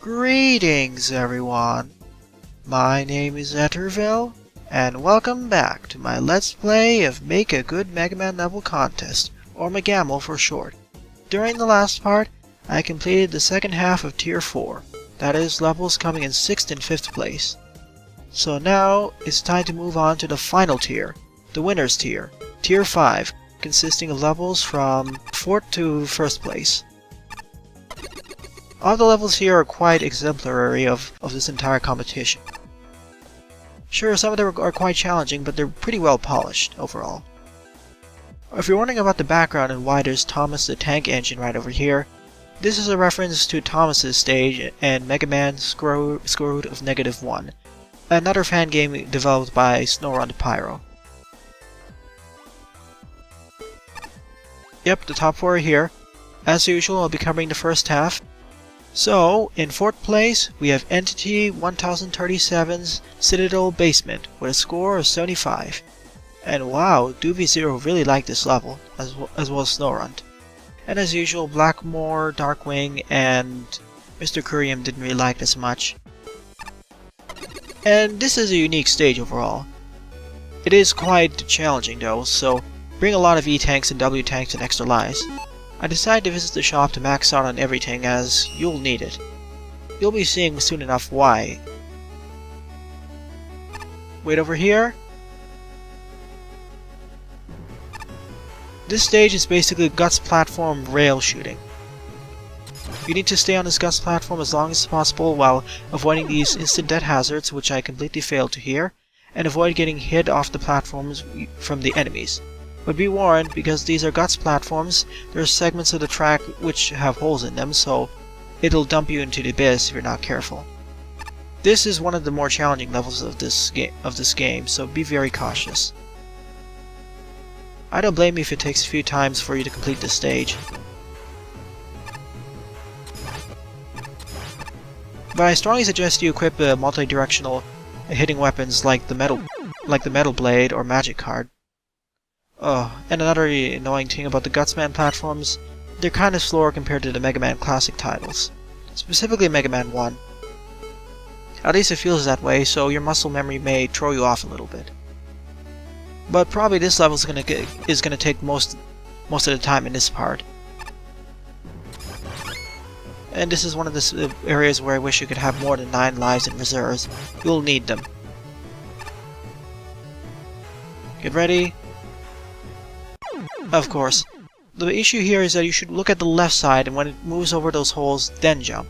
Greetings everyone, my name is Etterville, and welcome back to my Let's Play of Make a Good Mega Man Level Contest, or Megamo for short. During the last part, I completed the second half of Tier 4, that is, levels coming in 6th and 5th place. So now, it's time to move on to the final tier, the Winner's Tier, Tier 5, consisting of levels from 4th to 1st place. All the levels here are quite exemplary of this entire competition. Sure, some of them are quite challenging, but they're pretty well polished overall. If you're wondering about the background and why there's Thomas the Tank Engine right over here, this is a reference to Thomas's stage and Mega Man Square Root of -1, another fan game developed by Snow the Pyro. Yep, the top 4 are here. As usual, I'll be covering the first half. So, in 4th place, we have Entity 1037's Citadel Basement with a score of 75. And wow, Doobie0 really liked this level, as well as Snowrunt. And as usual, Blackmore, Darkwing, and Mr. Curium didn't really like this much. And this is a unique stage overall. It is quite challenging though, so bring a lot of E-tanks and W-tanks and extra lives. I decided to visit the shop to max out on everything, as you'll need it. You'll be seeing soon enough why. Wait over here. This stage is basically Guts platform rail shooting. You need to stay on this Guts platform as long as possible while avoiding these instant death hazards, which I completely failed to hear, and avoid getting hit off the platforms from the enemies. But be warned, because these are Guts platforms, there are segments of the track which have holes in them, so it'll dump you into the abyss if you're not careful. This is one of the more challenging levels of this game, so be very cautious. I don't blame you if it takes a few times for you to complete this stage. But I strongly suggest you equip multi-directional hitting weapons like the metal blade or magic card. Oh, and another annoying thing about the Gutsman platforms, they're kind of slower compared to the Mega Man Classic titles, specifically Mega Man 1. At least it feels that way, so your muscle memory may throw you off a little bit. But probably this level is gonna take most of the time in this part. And this is one of the areas where I wish you could have more than 9 lives in reserves. You'll need them. Get ready. Of course. The issue here is that you should look at the left side, and when it moves over those holes, then jump.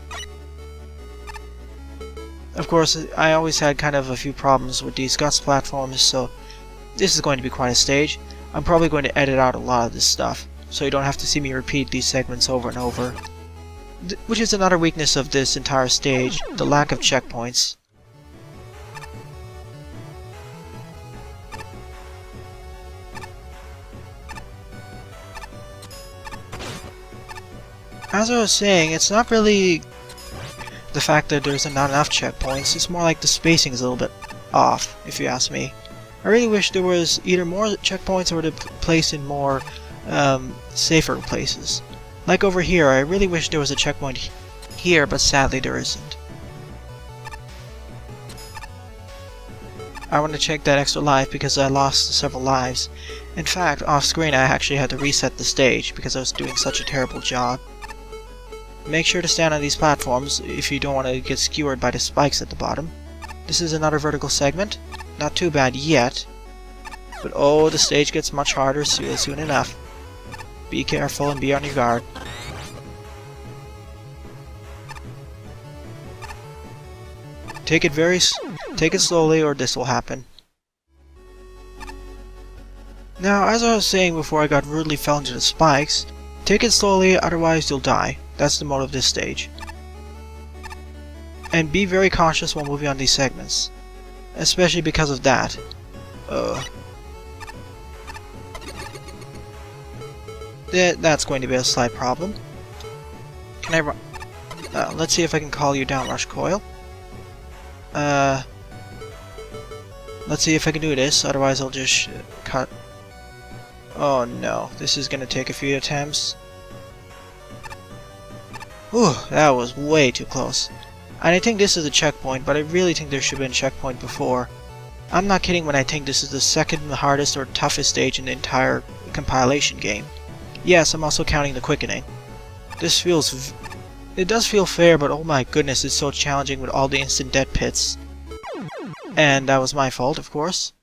Of course, I always had kind of a few problems with these Guts platforms, so this is going to be quite a stage. I'm probably going to edit out a lot of this stuff, so you don't have to see me repeat these segments over and over. Which is another weakness of this entire stage, the lack of checkpoints. As I was saying, it's not really the fact that there's not enough checkpoints, it's more like the spacing is a little bit off, if you ask me. I really wish there was either more checkpoints or to place in more safer places. Like over here, I really wish there was a checkpoint here, but sadly there isn't. I want to check that extra life because I lost several lives. In fact, off screen I actually had to reset the stage because I was doing such a terrible job. Make sure to stand on these platforms if you don't want to get skewered by the spikes at the bottom. This is another vertical segment. Not too bad yet. But oh, the stage gets much harder soon enough. Be careful and be on your guard. Take it slowly or this will happen. Now, as I was saying before I got rudely fell into the spikes, take it slowly, otherwise you'll die. That's the mode of this stage. And be very cautious while moving on these segments. Especially because of that. That's going to be a slight problem. Can I let's see if I can call you down, Rush Coil. Let's see if I can do this, otherwise I'll just cut. Oh no, this is gonna take a few attempts. Whew, that was way too close. And I think this is a checkpoint, but I really think there should have been a checkpoint before. I'm not kidding when I think this is the second hardest or toughest stage in the entire compilation game. Yes, I'm also counting the quickening. It does feel fair, but oh my goodness, it's so challenging with all the instant death pits. And that was my fault, of course.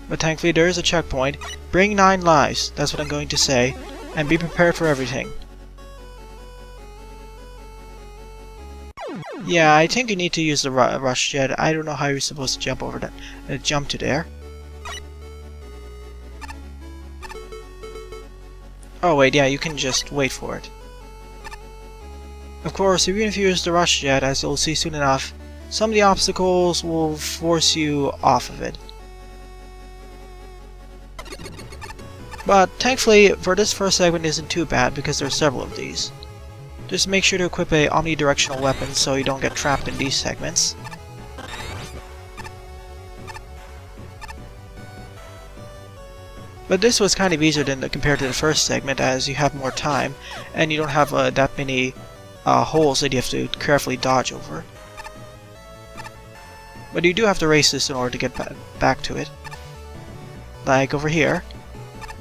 But thankfully there is a checkpoint. Bring 9 lives, that's what I'm going to say, and be prepared for everything. Yeah, I think you need to use the rush jet. I don't know how you're supposed to jump over that. Jump to there. Oh wait, yeah, you can just wait for it. Of course, even if you use the rush jet, as you'll see soon enough, some of the obstacles will force you off of it. But thankfully, for this first segment isn't too bad because there are several of these. Just make sure to equip a omnidirectional weapon so you don't get trapped in these segments. But this was kind of easier compared to the first segment, as you have more time and you don't have that many holes that you have to carefully dodge over. But you do have to race this in order to get back to it. Like over here.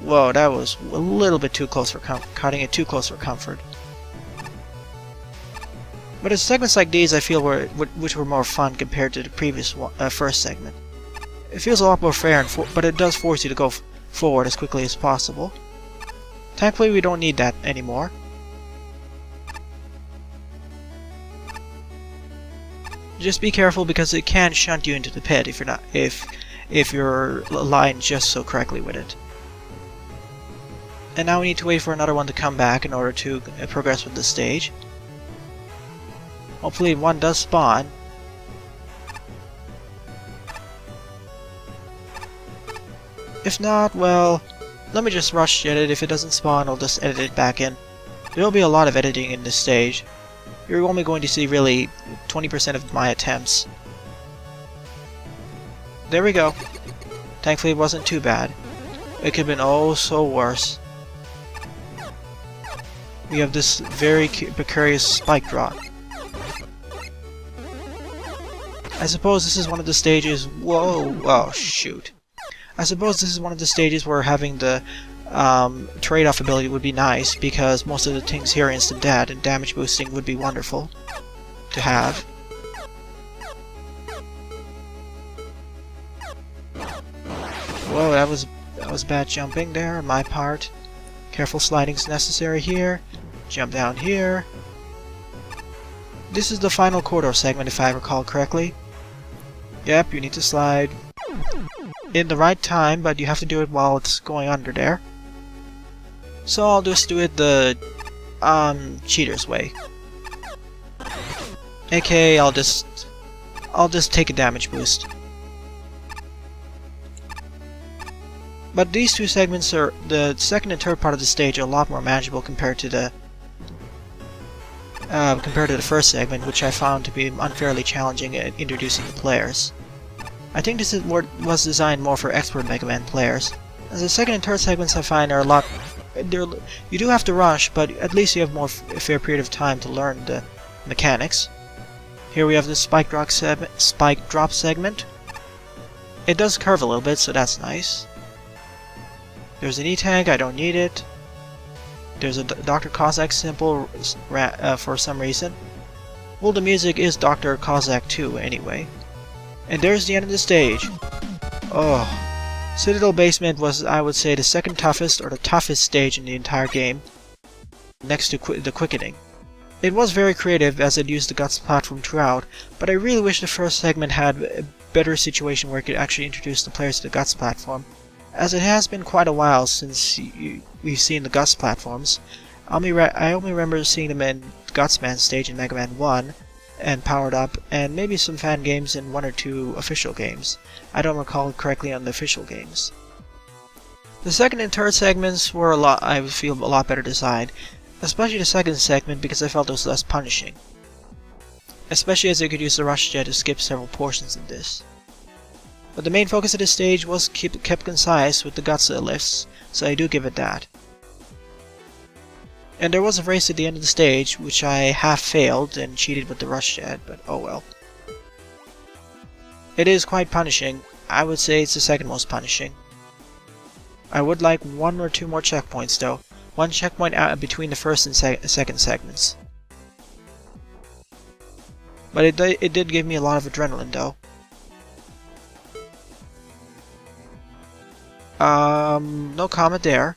Whoa, that was a little bit too close for cutting it too close for comfort. But it's segments like these I feel which were more fun compared to the previous first segment. It feels a lot more fair, but it does force you to go forward as quickly as possible. Thankfully we don't need that anymore. Just be careful because it can shunt you into the pit if you're aligned just so correctly with it. And now we need to wait for another one to come back in order to progress with the stage. Hopefully one does spawn. If not, well, let me just rush jet it. If it doesn't spawn, I'll just edit it back in. There will be a lot of editing in this stage. You're only going to see really 20% of my attempts. There we go. Thankfully it wasn't too bad. It could have been oh so worse. We have this very precarious spike drop. I suppose this is one of the stages... Whoa! Oh, shoot. I suppose this is one of the stages where having the trade-off ability would be nice, because most of the things here are instant dead, and damage boosting would be wonderful to have. Whoa, that was bad jumping there on my part. Careful sliding is necessary here. Jump down here. This is the final corridor segment, if I recall correctly. Yep, you need to slide in the right time, but you have to do it while it's going under there. So I'll just do it the cheater's way. AKA I'll just take a damage boost. But these two segments are the second and third part of the stage are a lot more manageable compared to the first segment, which I found to be unfairly challenging at introducing the players. I think this was designed more for expert Mega Man players, as the second and third segments I find are a lot... you do have to rush, but at least you have a fair period of time to learn the mechanics. Here we have the spike drop segment. It does curve a little bit, so that's nice. There's an E-tank, I don't need it. There's a Dr. Kozak symbol for some reason. Well, the music is Dr. Kozak 2 anyway. And there's the end of the stage. Oh. Citadel Basement was, I would say, the second toughest or the toughest stage in the entire game, next to the quickening. It was very creative as it used the Guts platform throughout, but I really wish the first segment had a better situation where it could actually introduce the players to the Guts platform, as it has been quite a while since we've seen the Guts platforms. I only remember seeing them in Gutsman stage in Mega Man 1, and Powered Up, and maybe some fan games in 1 or 2 official games. I don't recall correctly on the official games. The second and third segments were I feel a lot better designed, especially the second segment because I felt it was less punishing. Especially as you could use the rush jet to skip several portions of this. But the main focus of this stage was kept concise with the guts lifts, so I do give it that. And there was a race at the end of the stage, which I half failed and cheated with the rush jet, but oh well. It is quite punishing. I would say it's the second most punishing. I would like 1 or 2 more checkpoints though. 1 checkpoint out between the first and second segments. But it did give me a lot of adrenaline though. No comment there.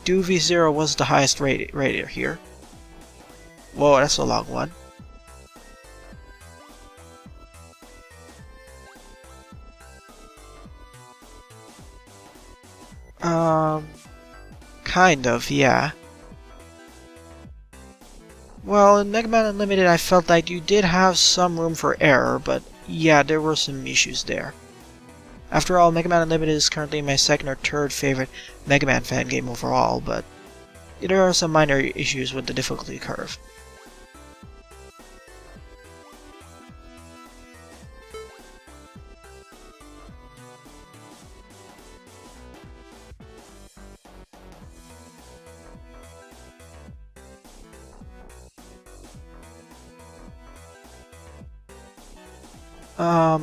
V0 was the highest rated here. Whoa, that's a long one. Kind of, yeah. Well, in Mega Man Unlimited I felt like you did have some room for error, but yeah, there were some issues there. After all, Mega Man Unlimited is currently my 2nd or 3rd favorite Mega Man fan game overall, but there are some minor issues with the difficulty curve.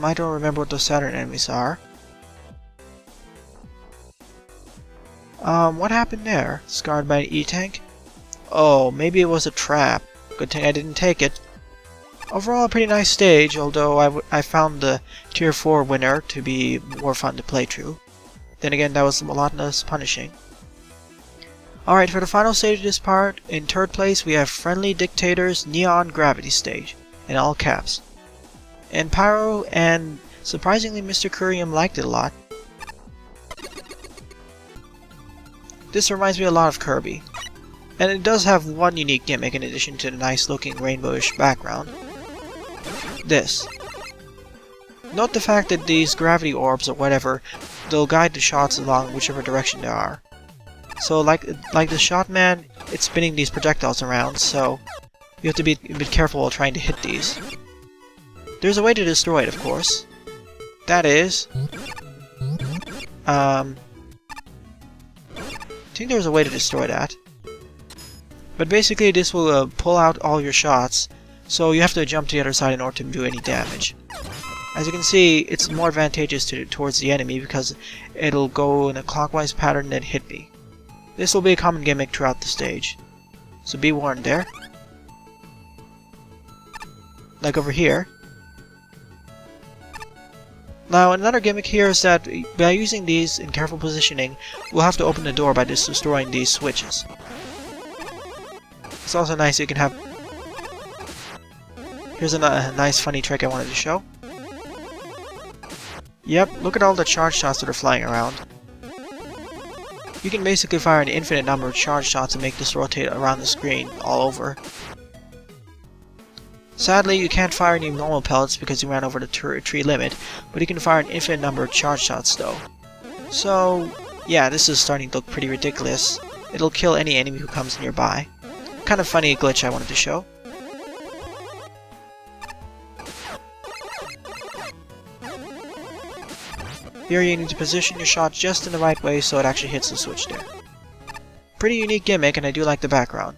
I don't remember what those Saturn enemies are. What happened there? Scarred by an E-tank? Oh, maybe it was a trap. Good thing I didn't take it. Overall, a pretty nice stage, although I found the Tier 4 winner to be more fun to play through. Then again, that was a lot less punishing. Alright, for the final stage of this part, in 3rd place we have Friendly Dictator's Neon Gravity Stage, in all caps. And Pyro and surprisingly Mr. Curium liked it a lot. This reminds me a lot of Kirby. And it does have one unique gimmick in addition to the nice looking rainbowish background. This. Note the fact that these gravity orbs or whatever, they'll guide the shots along whichever direction they are. So like the shot man, it's spinning these projectiles around, so you have to be a bit careful while trying to hit these. There's a way to destroy it, of course. That is... I think there's a way to destroy that. But basically this will pull out all your shots, so you have to jump to the other side in order to do any damage. As you can see, it's more advantageous towards the enemy because it'll go in a clockwise pattern and hit me. This will be a common gimmick throughout the stage, so be warned there. Like over here. Now, another gimmick here is that by using these in careful positioning, we'll have to open the door by just destroying these switches. It's also nice you can have... Here's a nice funny trick I wanted to show. Yep, look at all the charge shots that are flying around. You can basically fire an infinite number of charge shots and make this rotate around the screen all over. Sadly, you can't fire any normal pellets because you ran over the tree limit, but you can fire an infinite number of charge shots though. So, yeah, this is starting to look pretty ridiculous. It'll kill any enemy who comes nearby. Kind of funny glitch I wanted to show. Here you need to position your shot just in the right way so it actually hits the switch there. Pretty unique gimmick, and I do like the background.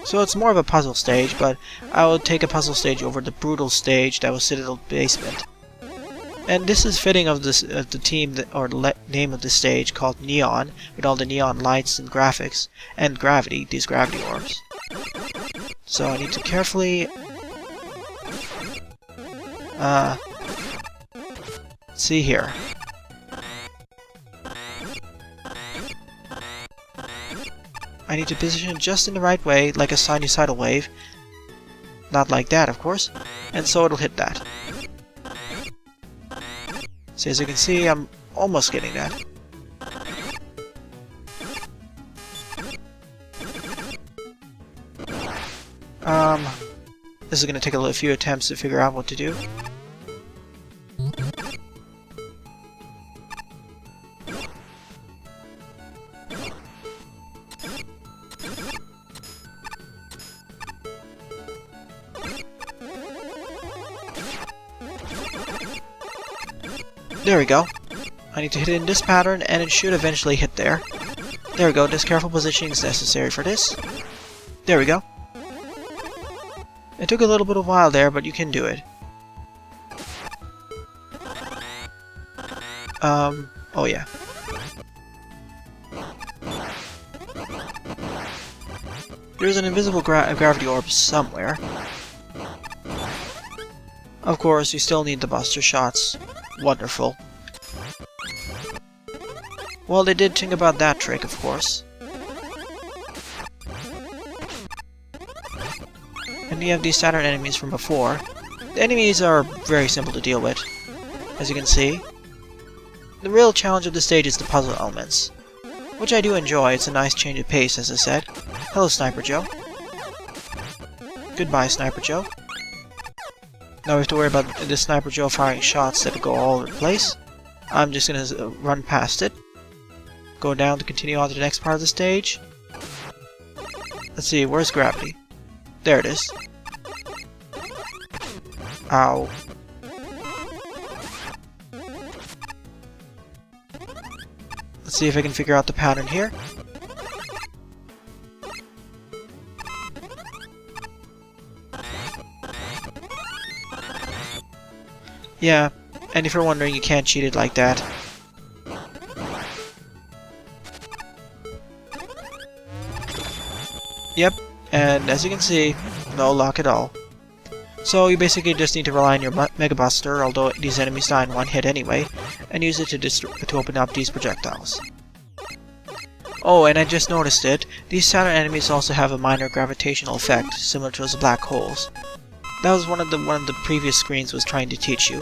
So it's more of a puzzle stage, but I will take a puzzle stage over the brutal stage that was Citadel Basement. And this is fitting of the team or name of the stage called Neon, with all the neon lights and graphics, and gravity, these gravity orbs. So I need to carefully... see here. I need to position it just in the right way, like a sinusoidal wave. Not like that, of course. And so it'll hit that. So as you can see, I'm almost getting that. This is going to take a few attempts to figure out what to do. There we go. I need to hit it in this pattern, and it should eventually hit there. There we go, just careful positioning is necessary for this. There we go. It took a little bit of a while there, but you can do it. Oh yeah. There's an invisible gravity orb somewhere. Of course, you still need the buster shots. Wonderful. Well, they did think about that trick, of course. And you have these Saturn enemies from before. The enemies are very simple to deal with, as you can see. The real challenge of the stage is the puzzle elements, which I do enjoy. It's a nice change of pace, as I said. Hello, Sniper Joe. Goodbye, Sniper Joe. Now we have to worry about the Sniper Joe firing shots that go all over the place. I'm just gonna run past it. Go down to continue on to the next part of the stage. Let's see, where's gravity? There it is. Ow. Let's see if I can figure out the pattern here. Yeah, and if you're wondering, you can't cheat it like that. Yep, and as you can see, no luck at all. So you basically just need to rely on your Mega Buster, although these enemies die in one hit anyway, and use it to open up these projectiles. Oh, and I just noticed it, these Saturn enemies also have a minor gravitational effect, similar to those black holes. That was one of the previous screens was trying to teach you.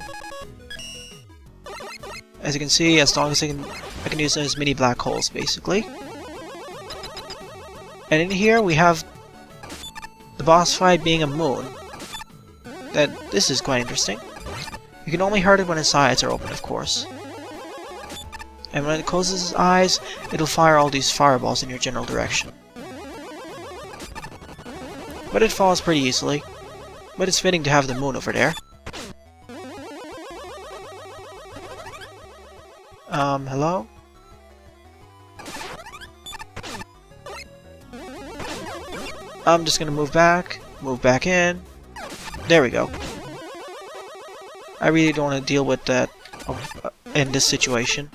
As you can see, as long as I can use them as mini black holes, basically. And in here we have the boss fight being a moon. This is quite interesting. You can only hurt it when its eyes are open, of course. And when it closes its eyes, it'll fire all these fireballs in your general direction. But it falls pretty easily. But it's fitting to have the moon over there. Hello? I'm just gonna move back in. There we go. I really don't want to deal with that in this situation.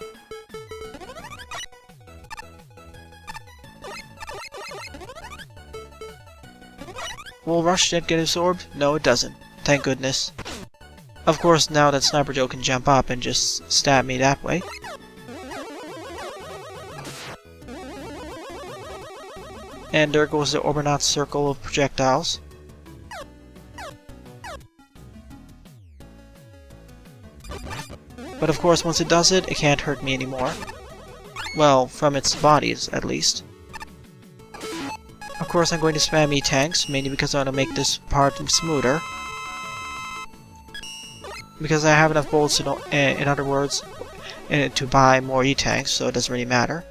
Will Rush Jet get absorbed? No, it doesn't. Thank goodness. Of course, now that Sniper Joe can jump up and just stab me that way. And there goes the Orbinaut circle of projectiles. But of course, once it does it, it can't hurt me anymore. Well, from its bodies, at least. Of course, I'm going to spam E-tanks, mainly because I want to make this part smoother. Because I have enough bullets, in other words, to buy more E-tanks, so it doesn't really matter.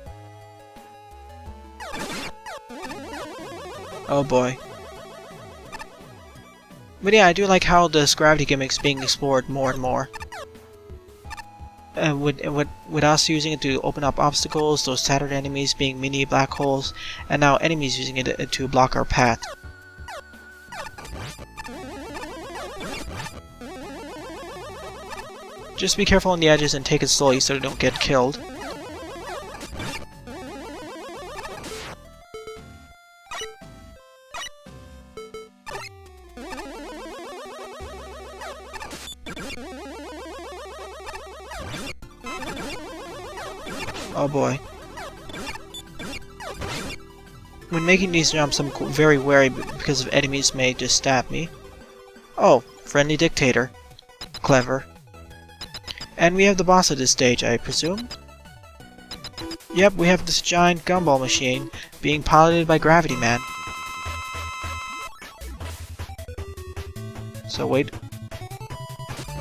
Oh boy. But yeah, I do like how this gravity gimmick's being explored more and more. With us using it to open up obstacles, those Saturn enemies being mini black holes, and now enemies using it to block our path. Just be careful on the edges and take it slowly so you don't get killed. Oh boy. When making these jumps, I'm very wary because of enemies may just stab me. Oh, friendly Dictator. Clever. And we have the boss of this stage, I presume? Yep, we have this giant gumball machine being piloted by Gravity Man. So wait.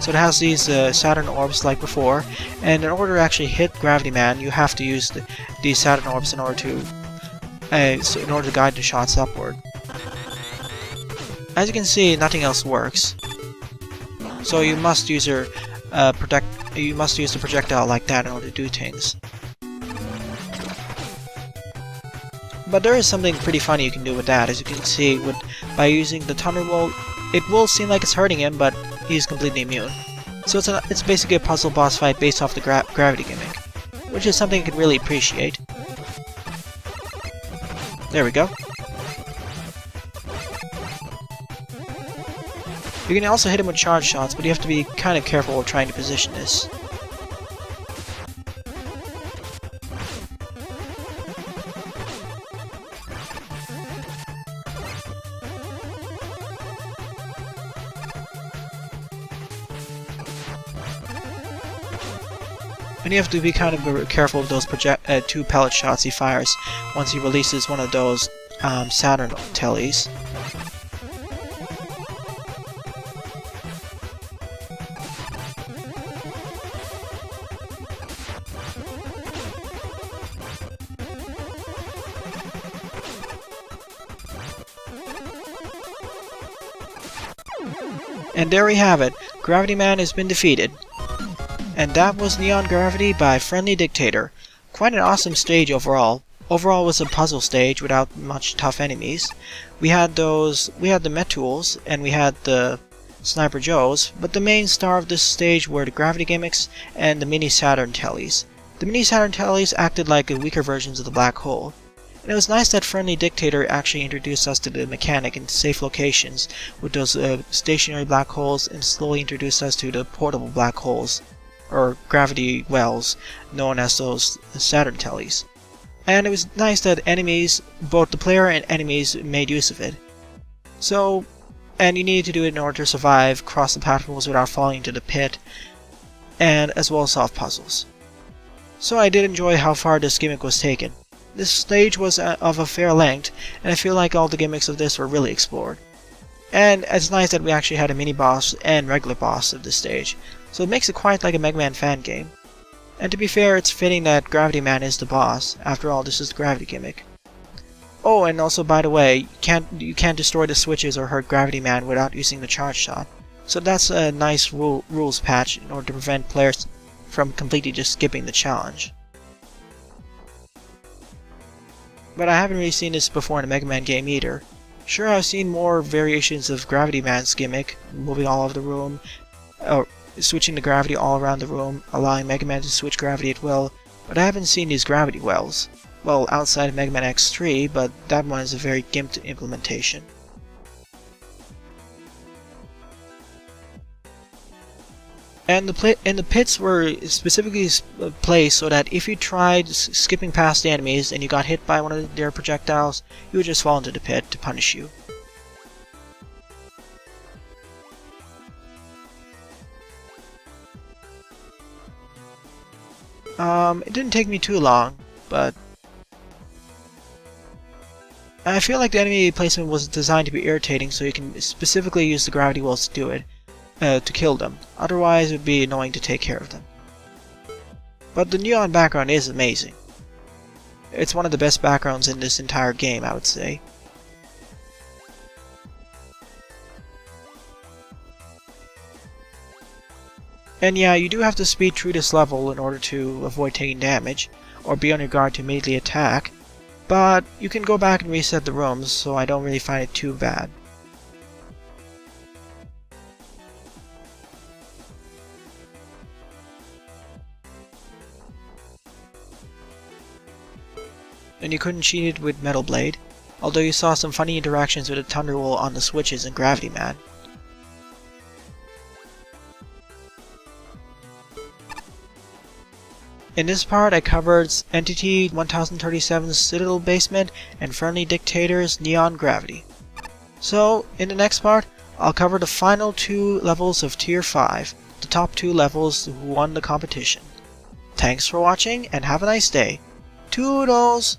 So it has these Saturn orbs like before, and in order to actually hit Gravity Man, you have to use these Saturn orbs in order to guide the shots upward. As you can see, nothing else works. So you must use the projectile like that in order to do things. But there is something pretty funny you can do with that. As you can see, by using the Thunderbolt, it will seem like it's hurting him, but he's completely immune. So it's basically a puzzle boss fight based off the gravity gimmick, which is something you can really appreciate. There we go. You can also hit him with charge shots, but you have to be kind of careful with trying to position this. And you have to be kind of careful of those two pellet shots he fires once he releases one of those Saturn tellies. And there we have it. Gravity Man has been defeated. And that was Neon Gravity by Friendly Dictator. Quite an awesome stage overall. Overall it was a puzzle stage without much tough enemies. We had the Metools and we had the Sniper Joes, but the main star of this stage were the gravity gimmicks and the mini Saturn tellies. The mini Saturn tellies acted like weaker versions of the black hole. And it was nice that Friendly Dictator actually introduced us to the mechanic in safe locations with those stationary black holes, and slowly introduced us to the portable black holes, or gravity wells, known as those Saturn tellies. And it was nice that enemies, both the player and enemies, made use of it. So, and you needed to do it in order to survive, cross the platforms without falling into the pit, and as well as solve puzzles. So I did enjoy how far this gimmick was taken. This stage was of a fair length, and I feel like all the gimmicks of this were really explored. And it's nice that we actually had a mini-boss and regular boss of this stage, so it makes it quite like a Mega Man fan game. And to be fair, it's fitting that Gravity Man is the boss. After all, this is the gravity gimmick. Oh, and also, by the way, you can't destroy the switches or hurt Gravity Man without using the charge shot. So that's a nice rules patch in order to prevent players from completely just skipping the challenge. But I haven't really seen this before in a Mega Man game either. Sure, I've seen more variations of Gravity Man's gimmick, moving all over the room, or switching the gravity all around the room, allowing Mega Man to switch gravity at will, but I haven't seen these gravity wells. Well, outside of Mega Man X3, but that one is a very gimped implementation. And the pits were specifically placed so that if you tried skipping past the enemies and you got hit by one of their projectiles, you would just fall into the pit to punish you. It didn't take me too long, but I feel like the enemy placement was designed to be irritating, so you can specifically use the gravity wells to do it. To kill them. Otherwise, it would be annoying to take care of them. But the neon background is amazing. It's one of the best backgrounds in this entire game, I would say. And yeah, you do have to speed through this level in order to avoid taking damage, or be on your guard to immediately attack, but you can go back and reset the rooms, so I don't really find it too bad. And you couldn't cheat it with Metal Blade, although you saw some funny interactions with the Thunderbolt on the switches in Gravity Man. In this part I covered Entity 1037's Citadel Basement and Friendly Dictator's Neon Gravity. So, in the next part, I'll cover the final two levels of Tier 5, the top two levels who won the competition. Thanks for watching and have a nice day. Toodles!